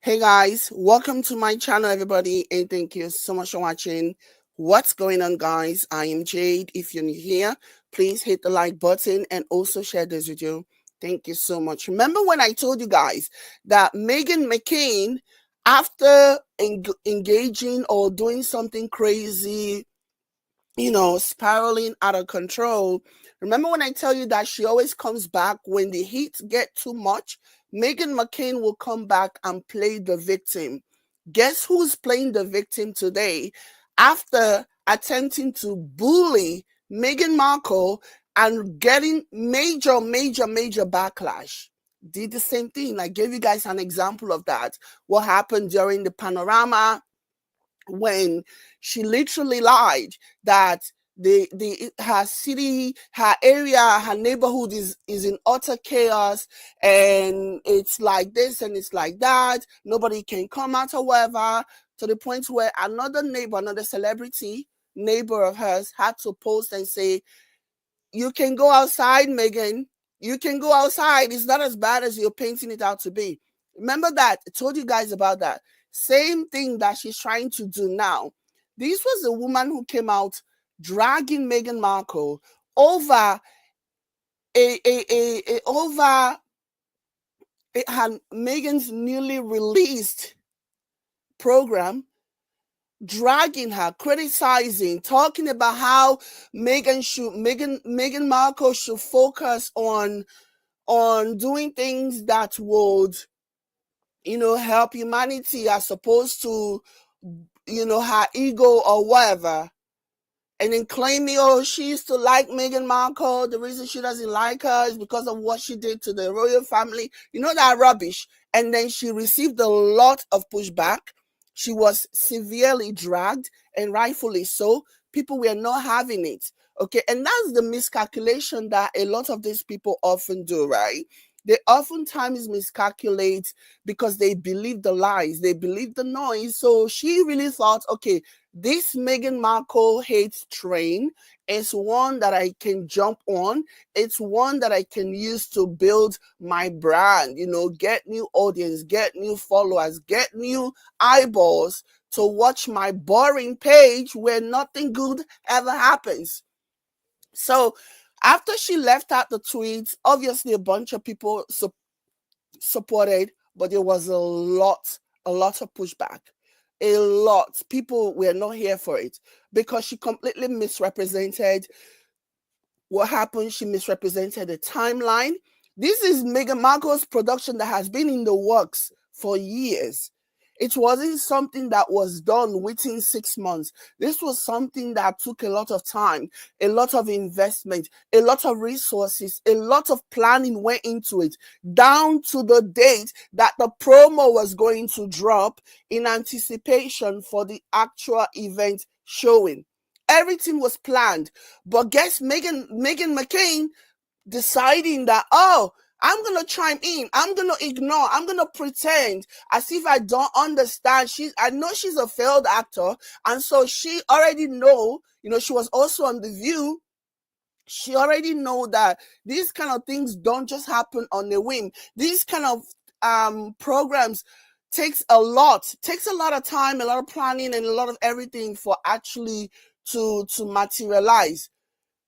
Hey guys, welcome to my channel, everybody, and thank you so much for watching. What's going on, guys? I am Jade. If you're new here, please hit the like button and also share this video. Thank you so much. Remember when I told you guys that McCain, after engaging or doing something crazy, spiraling out of control. Remember when I tell you that she always comes back when the heat get too much? McCain will come back and play the victim. Guess who's playing the victim today? After attempting to bully Meghan Markle and getting major backlash. Did the same thing. I gave you guys an example of that. What happened during the panorama when she literally lied that her city, her area, her neighborhood is in utter chaos, and it's like this and it's like that. Nobody can come out or whatever. To the point where another celebrity neighbor of hers had to post and say, "You can go outside, Meghan. You can go outside. It's not as bad as you're painting it out to be." Remember that? I told you guys about that. Same thing that she's trying to do now. This was a woman who came out dragging Meghan Markle over Meghan's newly released program, dragging her, criticizing, talking about how Meghan Markle should focus on doing things that would help humanity as opposed to her ego or whatever. And then claiming, oh, she used to like Meghan Markle. The reason she doesn't like her is because of what she did to the royal family. That rubbish. And then she received a lot of pushback. She was severely dragged, and rightfully so. People were not having it. Okay. And that's the miscalculation that a lot of these people often do, right? They oftentimes miscalculate because they believe the lies, they believe the noise. So she really thought, okay, this Meghan Markle hate train is one that I can jump on. It's one that I can use to build my brand, get new audience, get new followers, get new eyeballs to watch my boring page where nothing good ever happens. So after she left out the tweets, obviously a bunch of people supported, but there was a lot of pushback. A lot. People were not here for it because she completely misrepresented what happened. She misrepresented the timeline. This is Meghan Markle's production that has been in the works for years. It wasn't something that was done within 6 months. This was something that took a lot of time, a lot of investment, a lot of resources, a lot of planning went into it, down to the date that the promo was going to drop in anticipation for the actual event showing. Everything was planned. But guess Meghan McCain deciding that, oh, I'm going to chime in. I'm going to ignore. I'm going to pretend as if I don't understand. I know she's a failed actor. And so she already know, she was also on The View. She already know that these kind of things don't just happen on a whim. These kind of programs takes a lot of time, a lot of planning, and a lot of everything for actually to materialize.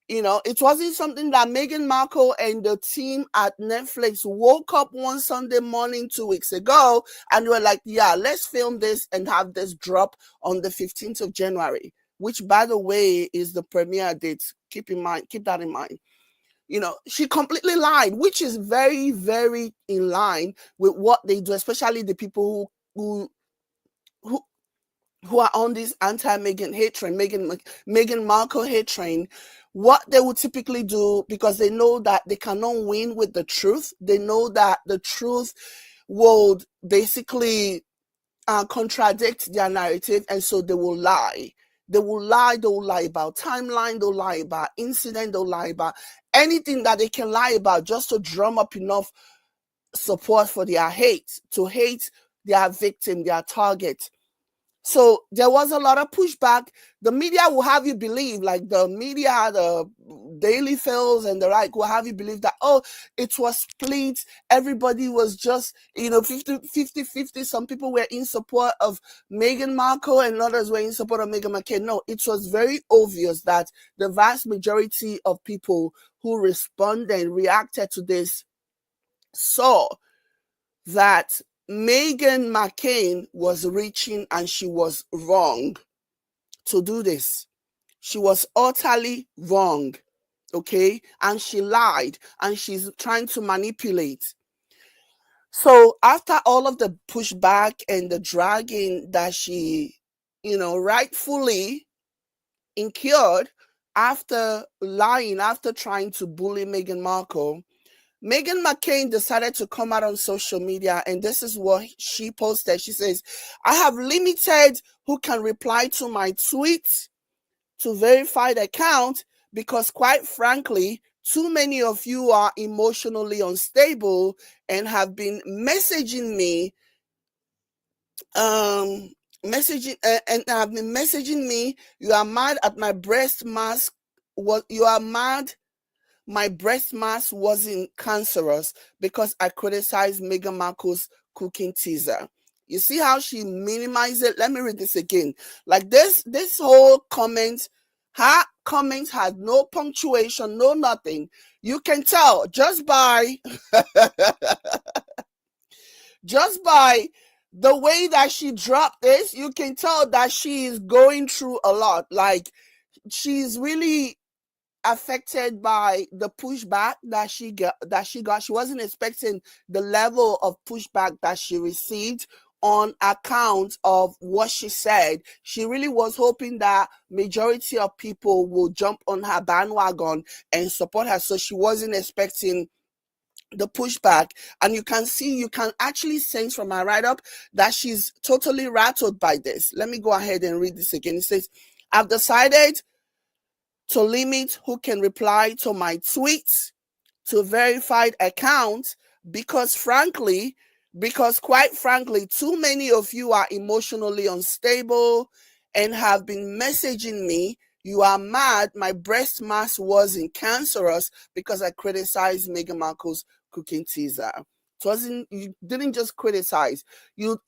It wasn't something that Meghan Markle and the team at Netflix woke up one Sunday morning 2 weeks ago and were like, yeah, let's film this and have this drop on the 15th of January, which, by the way, is the premiere date. Keep that in mind. She completely lied, which is very, very in line with what they do, especially the people who are on this anti-Meghan hate train, Meghan Markle hate train. What they would typically do, because they know that they cannot win with the truth, they know that the truth would basically contradict their narrative, and so they will lie. They will lie about timeline, they'll lie about incident, they'll lie about anything that they can lie about just to drum up enough support for their hate, to hate their victim, their target. So there was a lot of pushback. The media will have you believe, like the media, the Daily Fails and the like, will have you believe that, oh, it was split. Everybody was just, 50-50. Some people were in support of Meghan Markle and others were in support of Meghan McCain. No, it was very obvious that the vast majority of people who responded, reacted to this, saw that Meghan McCain was reaching and she was wrong to do this. She was utterly wrong, okay? And she lied and she's trying to manipulate. So after all of the pushback and the dragging that she, rightfully incurred after lying, after trying to bully Meghan Markle, Meghan McCain decided to come out on social media, and this is what she posted. She says, I have limited who can reply to my tweets to verified account because, quite frankly, too many of you are emotionally unstable and have been messaging me, you are mad at my breast mask. You are mad my breast mask wasn't cancerous because I criticized Meghan Markle's cooking teaser. You see how she minimized it? Let me read this again. Like this whole comment, her comments had no punctuation, no nothing. You can tell just by just by the way that she dropped this, you can tell that she is going through a lot. Like she's really affected by the pushback that she got. She wasn't expecting the level of pushback that she received on account of what she said. She really was hoping that majority of people will jump on her bandwagon and support her. So she wasn't expecting the pushback. And you can actually sense from her write-up that she's totally rattled by this. Let me go ahead and read this again. It says, I've decided to limit who can reply to my tweets to verified accounts because quite frankly, too many of you are emotionally unstable and have been messaging me. You are mad my breast mask wasn't cancerous because I criticized Meghan Markle's cooking teaser. You didn't just criticize, you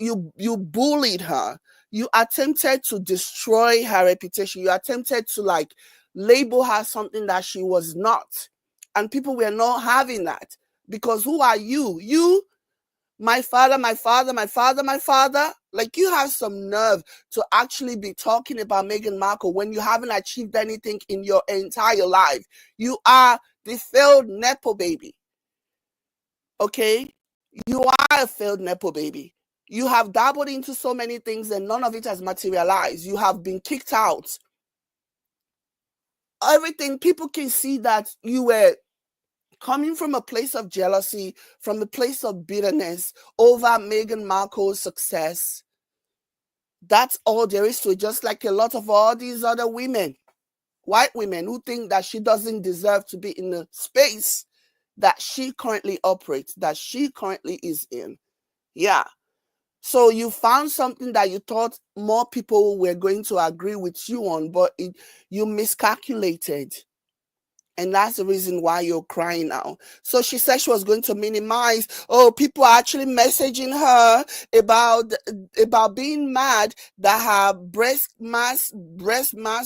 bullied her. You attempted to destroy her reputation. You attempted to label her something that she was not. And people were not having that. Because who are you? You, my father, my father, my father, my father. Like, you have some nerve to actually be talking about Meghan Markle when you haven't achieved anything in your entire life. You are the failed Nepo baby. Okay? You are a failed Nepo baby. You have dabbled into so many things and none of it has materialized. You have been kicked out. Everything, people can see that you were coming from a place of jealousy, from a place of bitterness over Meghan Markle's success. That's all there is to it. Just like a lot of all these other women, white women, who think that she doesn't deserve to be in the space that she currently operates, that she currently is in. Yeah. So you found something that you thought more people were going to agree with you on, but you miscalculated. And that's the reason why you're crying now. So she said she was going to minimize. Oh, people are actually messaging her about being mad that her breast mass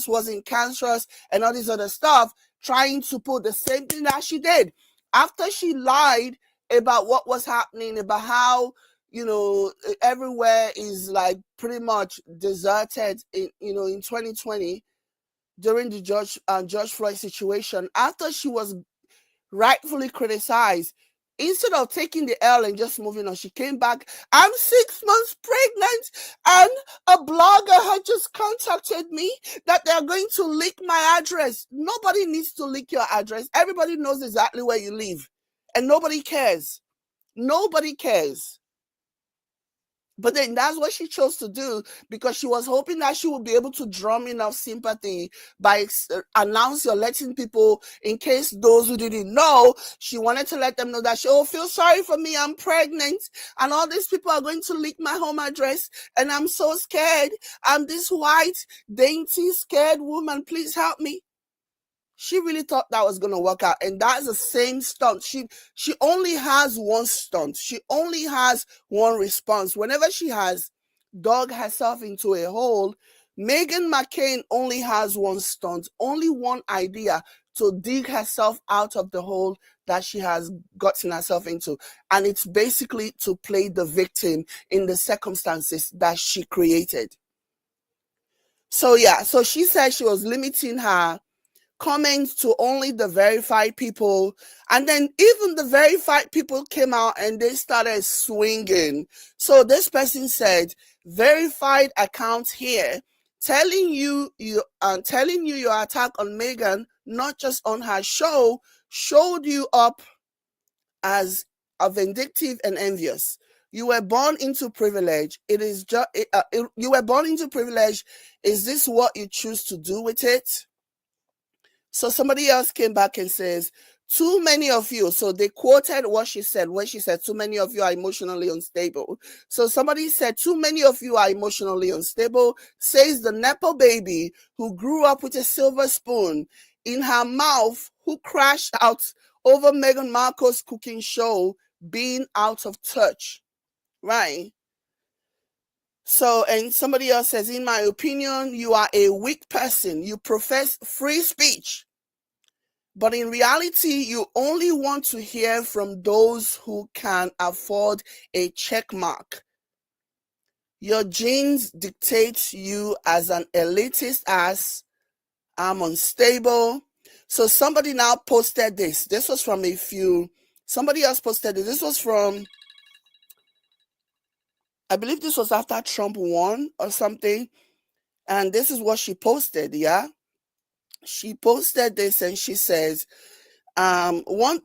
wasn't cancerous and all this other stuff, trying to put the same thing that she did. After she lied about what was happening, about how, everywhere is like pretty much deserted in 2020, during the George Floyd situation, after she was rightfully criticized, instead of taking the L and just moving on, she came back. I'm 6 months pregnant, and a blogger had just contacted me that they're going to leak my address. Nobody needs to leak your address. Everybody knows exactly where you live, and nobody cares. Nobody cares. But then that's what she chose to do, because she was hoping that she would be able to drum enough sympathy by announcing or letting people, in case those who didn't know, she wanted to let them know that feel sorry for me, I'm pregnant, and all these people are going to leak my home address, and I'm so scared. I'm this white, dainty, scared woman. Please help me. She really thought that was going to work out, and that's the same stunt. She only has one stunt. She only has one response. Whenever she has dug herself into a hole, McCain only has one stunt, only one idea to dig herself out of the hole that she has gotten herself into, and it's basically to play the victim in the circumstances that she created. So yeah, so she said she was limiting her comments to only the verified people, and then even the verified people came out and they started swinging. So this person said, verified account here, telling you your attack on Meghan, not just on her show, showed you up as a vindictive and envious. You were born into privilege. You were born into privilege. Is this what you choose to do with it? So somebody else came back and says, too many of you. So they quoted what she said when she said, too many of you are emotionally unstable. So somebody said, too many of you are emotionally unstable, says the Nepo baby who grew up with a silver spoon in her mouth, who crashed out over Meghan Markle's cooking show being out of touch. Right? So, and somebody else says, in my opinion, you are a weak person. You profess free speech, but in reality, you only want to hear from those who can afford a check mark. Your genes dictate you as an elitist ass. I'm unstable. So somebody now posted this. This was from somebody else posted it. This was from, I believe this was after Trump won or something. And this is what she posted, yeah? She posted this and she says, one of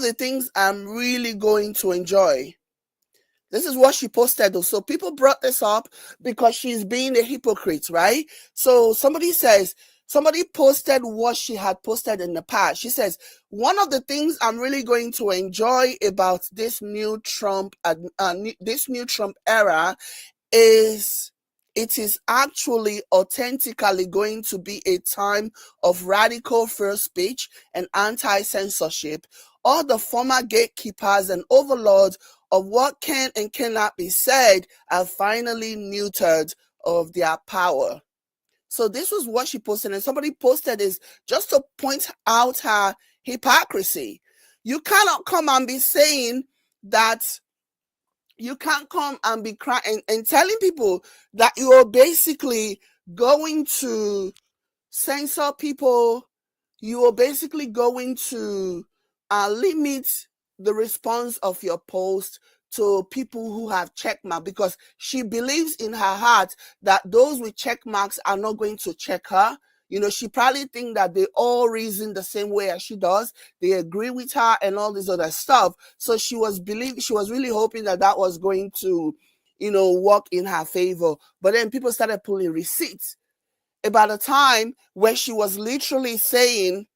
the things I'm really going to enjoy. This is what she posted though. So people brought this up because she's being a hypocrite, right? So somebody posted what she had posted in the past. She says, one of the things I'm really going to enjoy about this new Trump era is it is actually authentically going to be a time of radical free speech and anti-censorship. All the former gatekeepers and overlords of what can and cannot be said are finally neutered of their power. So this was what she posted, and somebody posted this just to point out her hypocrisy. You cannot come and be saying that you can't come and be crying and telling people that you are basically going to censor people. You are basically going to limit the response of your post to people who have check marks, because she believes in her heart that those with check marks are not going to check her. She probably think that they all reason the same way as she does. They agree with her and all this other stuff. So she was really hoping that was going to, work in her favor. But then people started pulling receipts about a time where she was literally saying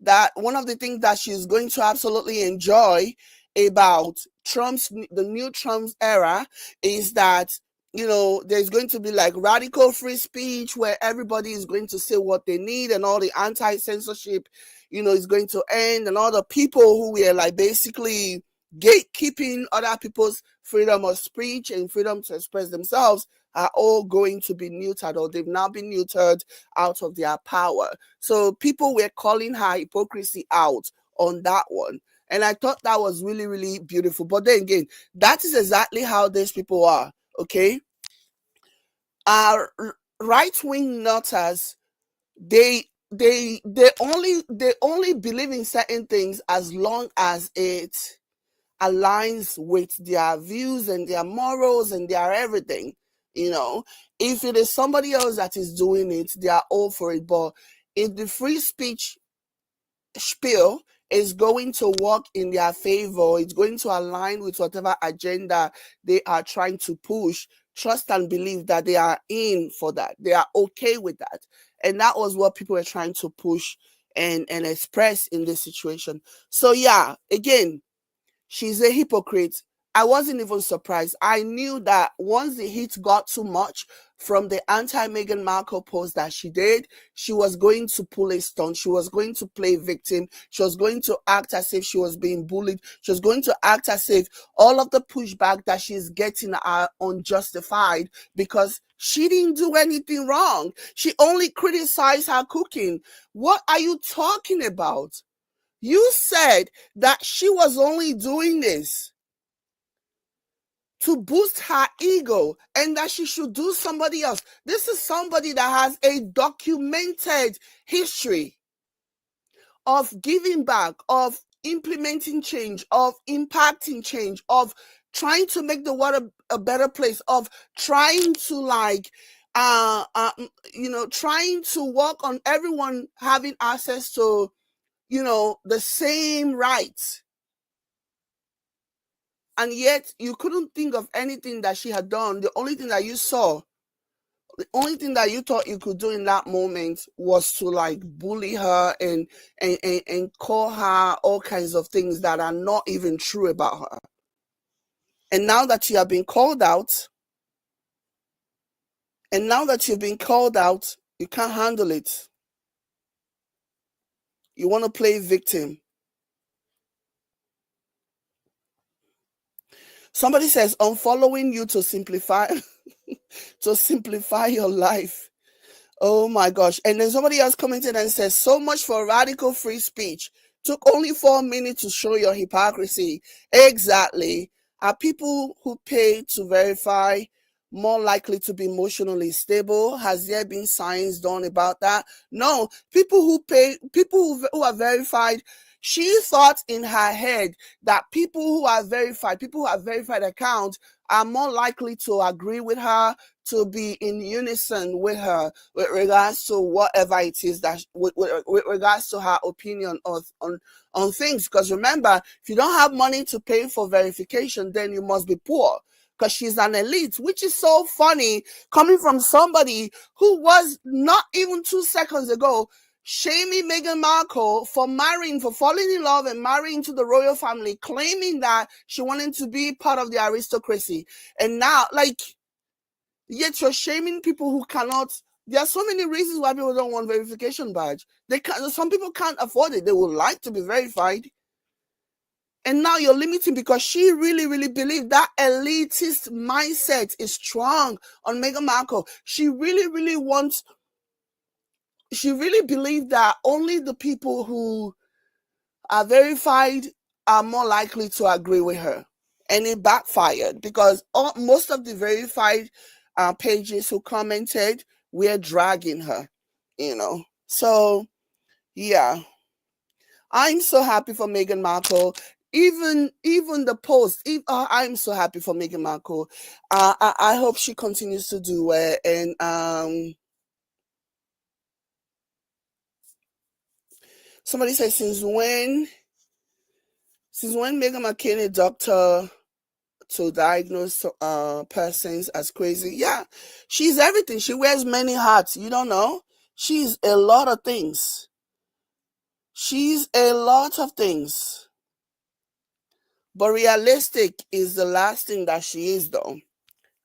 that one of the things that she's going to absolutely enjoy about the new Trump's era is that, there's going to be like radical free speech where everybody is going to say what they need, and all the anti-censorship, is going to end, and all the people who were like basically gatekeeping other people's freedom of speech and freedom to express themselves are all going to be neutered, or they've now been neutered out of their power. So people were calling her hypocrisy out on that one. And I thought that was really, really beautiful. But then again, that is exactly how these people are, okay? Our right-wing nutters, they only believe in certain things as long as it aligns with their views and their morals and their everything. If it is somebody else that is doing it, they are all for it. But if the free speech spiel is going to work in their favor. It's going to align with whatever agenda they are trying to push. Trust and believe that they are in for that. They are okay with that. And that was what people were trying to push and express in this situation. So yeah, again, she's a hypocrite. I wasn't even surprised. I knew that once the heat got too much from the anti-Meghan Markle post that she did, she was going to pull a stunt. She was going to play victim. She was going to act as if she was being bullied. She was going to act as if all of the pushback that she's getting are unjustified because she didn't do anything wrong. She only criticized her cooking. What are you talking about? You said that she was only doing this to boost her ego and that she should do somebody else. This is somebody that has a documented history of giving back, of implementing change, of impacting change, of trying to make the world a better place, of trying to trying to work on everyone having access to, the same rights. And yet you couldn't think of anything that she had done. The only thing that you saw, the only thing that you thought you could do in that moment was to bully her and call her all kinds of things that are not even true about her. And now that you have been called out, you can't handle it. You want to play victim. Somebody says, unfollowing you to simplify your life. Oh my gosh. And then somebody else commented and says, so much for radical free speech. Took only 4 minutes to show your hypocrisy. Exactly. Are people who pay to verify more likely to be emotionally stable? Has there been science done about that? No. People who are verified, she thought in her head that people who have verified accounts are more likely to agree with her, to be in unison with her with regards to whatever it is that with regards to her opinion on things. Because remember, if you don't have money to pay for verification, then you must be poor, because she's an elite, which is so funny coming from somebody who was not even 2 seconds ago shaming Meghan Markle for falling in love and marrying to the royal family, claiming that she wanted to be part of the aristocracy. And now, yet you're shaming people who cannot. There are so many reasons why people don't want verification badge. Some people can't afford it. They would like to be verified. And now you're limiting because she really, really believed that elitist mindset is strong on Meghan Markle. She really, really believed that only the people who are verified are more likely to agree with her. And it backfired because most of the verified pages who commented were dragging her, So, yeah. I'm so happy for Meghan Markle. Even the post, I'm so happy for Meghan Markle. I hope she continues to do well. And somebody says, since when Meghan McCain a doctor to diagnose persons as crazy? Yeah, she's everything. She wears many hats. You don't know? She's a lot of things. But realistic is the last thing that she is, though.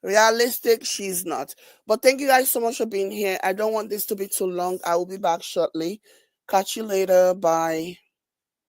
Realistic, she's not. But thank you guys so much for being here. I don't want this to be too long. I will be back shortly. Catch you later. Bye.